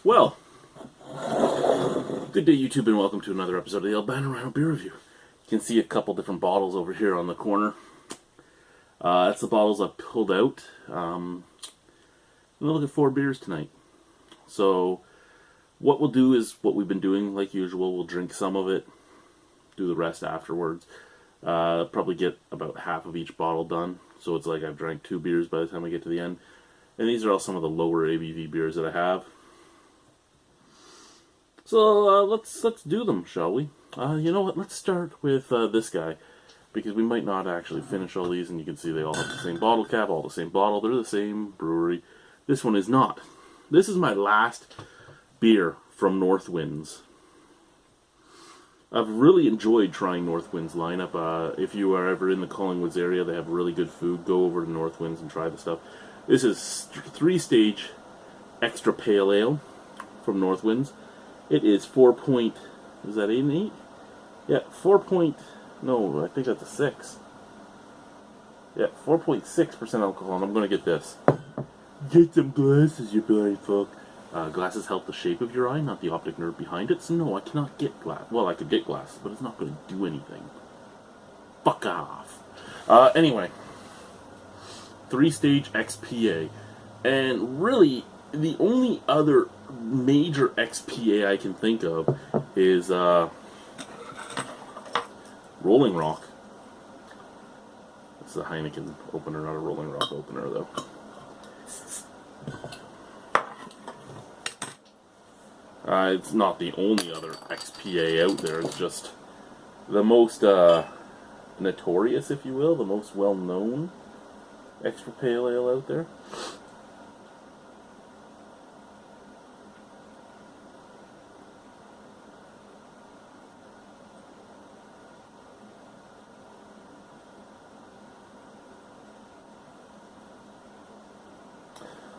Well, good day YouTube and welcome to another episode of the Albino Rhino Beer Review. You can see a couple different bottles over here on the corner. That's the bottles I pulled out. I'm going to look at 4 beers tonight. So, what we'll do is what we've been doing like usual. We'll drink some of it, do the rest afterwards. Probably get about half of each bottle done. So it's like I've drank 2 beers by the time I get to the end. And these are all some of the lower ABV beers that I have. So let's do them, shall we? You know what? Let's start with this guy, because we might not actually finish all these, and you can see they all have the same bottle cap, all the same bottle. They're the same brewery. This one is not. This is my last beer from Northwinds. I've really enjoyed trying Northwinds lineup. If you are ever in the Collingwoods area, they have really good food. Go over to Northwinds and try the stuff. This is 3-stage extra pale ale from Northwinds. It is 4 point, is that 8 and 8? Yeah, 4 point, no, I think that's a 6. Yeah, 4.6% alcohol, and I'm going to get this. Get some glasses, you blind fuck. Glasses help the shape of your eye, not the optic nerve behind it, so no, I cannot get glass. Well, I could get glasses, but it's not going to do anything. Fuck off. Anyway. 3-stage XPA. And really, the only other major XPA I can think of is Rolling Rock. It's a Heineken opener, not a Rolling Rock opener, though. It's not the only other XPA out there. It's just the most notorious, if you will, the most well-known extra pale ale out there.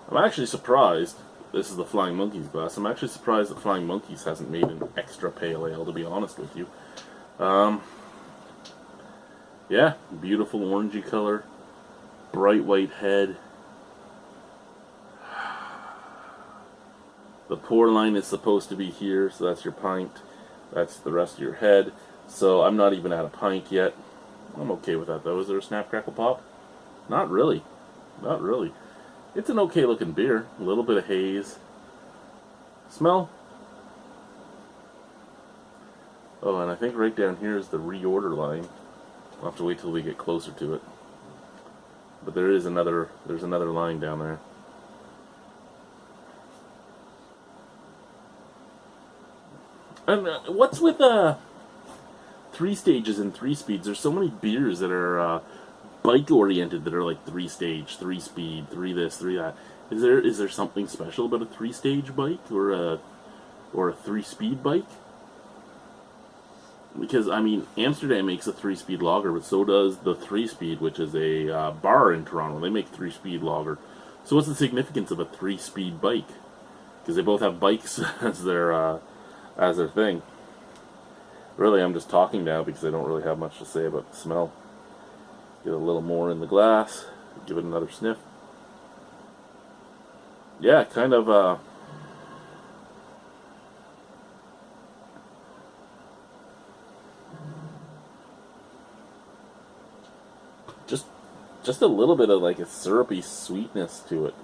I'm actually surprised, this is the Flying Monkeys glass, I'm actually surprised that Flying Monkeys hasn't made an extra pale ale, to be honest with you. Yeah, beautiful orangey color, bright white head. The pour line is supposed to be here, so that's your pint. That's the rest of your head. So I'm not even at a pint yet. I'm okay with that though. Is there a snap, crackle, pop? Not really. Not really. It's an okay looking beer. A little bit of haze. Smell? Oh, and I think right down here is the reorder line. I'll have to wait till we get closer to it. But there's another line down there. And what's with 3 stages and 3 speeds? There's so many beers that are bike oriented that are like 3-stage, 3-speed, 3 this, 3 that. Is there something special about a 3-stage bike or a 3-speed bike? Because I mean, Amsterdam makes a 3-speed lager, but so does the 3-speed, which is a bar in Toronto. They make 3-speed lager. So what's the significance of a 3-speed bike? Because they both have bikes as their thing. Really, I'm just talking now because I don't really have much to say about the smell. Get a little more in the glass. Give it another sniff. Yeah, kind of just a little bit of like a syrupy sweetness to it.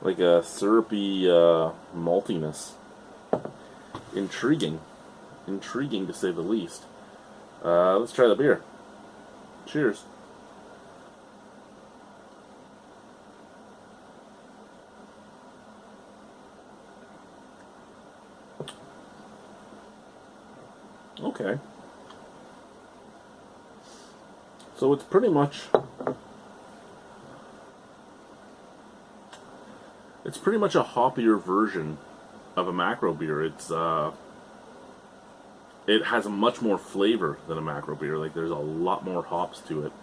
Like a syrupy maltiness. Intriguing to say the least. Let's try the beer. Cheers. Okay. So it's pretty much a hoppier version of a macro beer. It has a much more flavor than a macro beer. Like there's a lot more hops to it,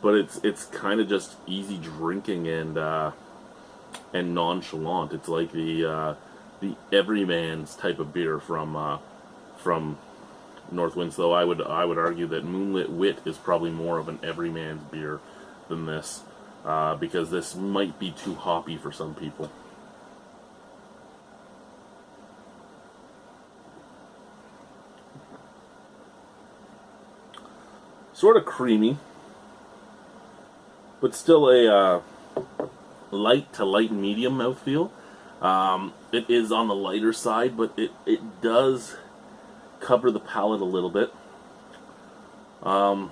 but it's kind of just easy drinking and nonchalant. It's like the everyman's type of beer from Northwinds. Though I would argue that Moonlit Wit is probably more of an everyman's beer than this, because this might be too hoppy for some people. sort of creamy, but still a light to light medium mouthfeel. It is on the lighter side, but it does cover the palate a little bit. A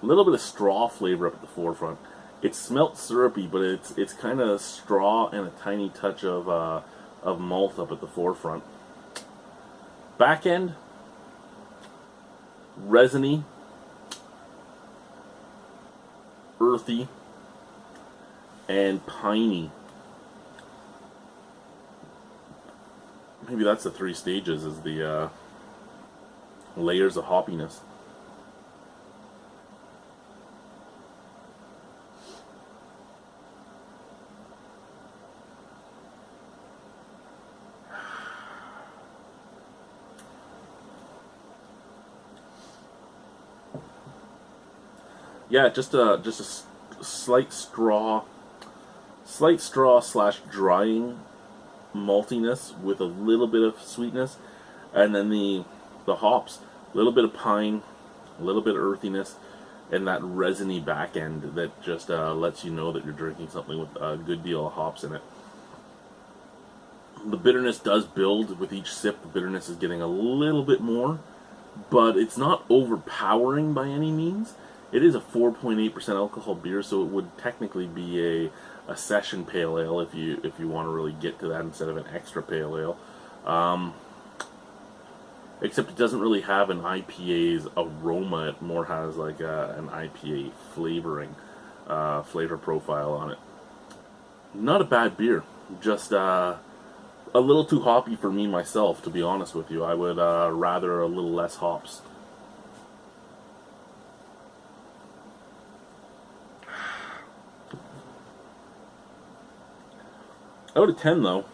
little bit of straw flavor up at the forefront. It smelt syrupy, but it's kind of straw and a tiny touch of malt up at the forefront. Back end, resiny, earthy, and piney. Maybe that's the three stages, is the layers of hoppiness. Yeah, just a slight straw slash drying maltiness with a little bit of sweetness, and then the hops, a little bit of pine, a little bit of earthiness, and that resiny back end that just lets you know that you're drinking something with a good deal of hops in it. The bitterness does build with each sip. The bitterness is getting a little bit more, but it's not overpowering by any means. It is a 4.8% alcohol beer, so it would technically be a session pale ale if you want to really get to that instead of an extra pale ale. Except it doesn't really have an IPA's aroma. It more has like an IPA flavoring, flavor profile on it. Not a bad beer, just a little too hoppy for me myself, to be honest with you. I would rather a little less hops. Out of 10, though,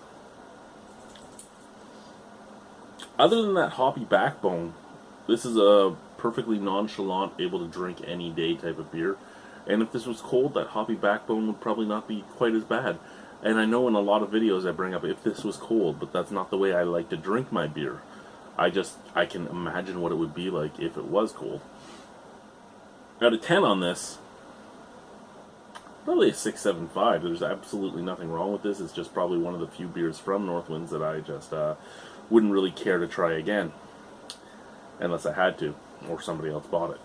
other than that hoppy backbone, this is a perfectly nonchalant, able to drink any day type of beer. And if this was cold, that hoppy backbone would probably not be quite as bad. And I know in a lot of videos I bring up if this was cold, but that's not the way I like to drink my beer. I can imagine what it would be like if it was cold. Out of 10 on this, probably a 6.75. There's absolutely nothing wrong with this. It's just probably one of the few beers from Northwinds that I just wouldn't really care to try again, unless I had to, or somebody else bought it.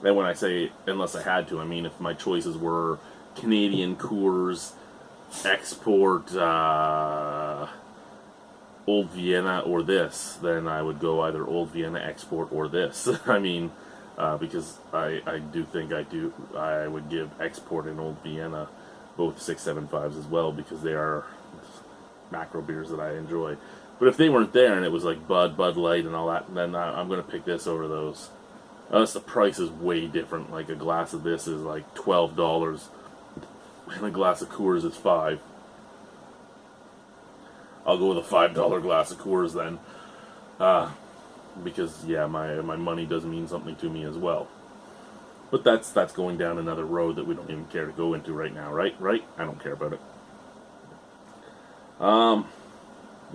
And when I say unless I had to, I mean if my choices were Canadian Coors, Export, Old Vienna, or this, then I would go either Old Vienna, Export, or this. I mean, because I do think I would give Export and Old Vienna both 6.75s as well, because they are macro beers that I enjoy. But if they weren't there and it was like Bud Light and all that, then I'm going to pick this over those. Unless the price is way different, like a glass of this is like $12 and a glass of Coors is $5. I'll go with a $5 glass of Coors then. Because yeah, my money does mean something to me as well. But that's going down another road that we don't even care to go into right now, right? I don't care about it.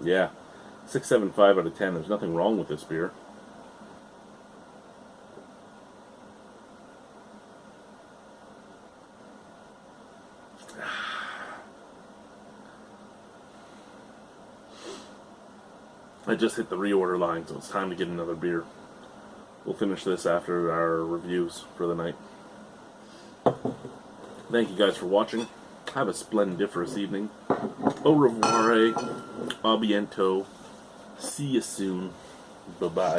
Yeah, 6.75 out of 10. There's nothing wrong with this beer. I just hit the reorder line, so it's time to get another beer. We'll finish this after our reviews for the night. Thank you guys for watching. Have a splendiferous evening. Au revoir. A bientôt. See you soon. Bye-bye.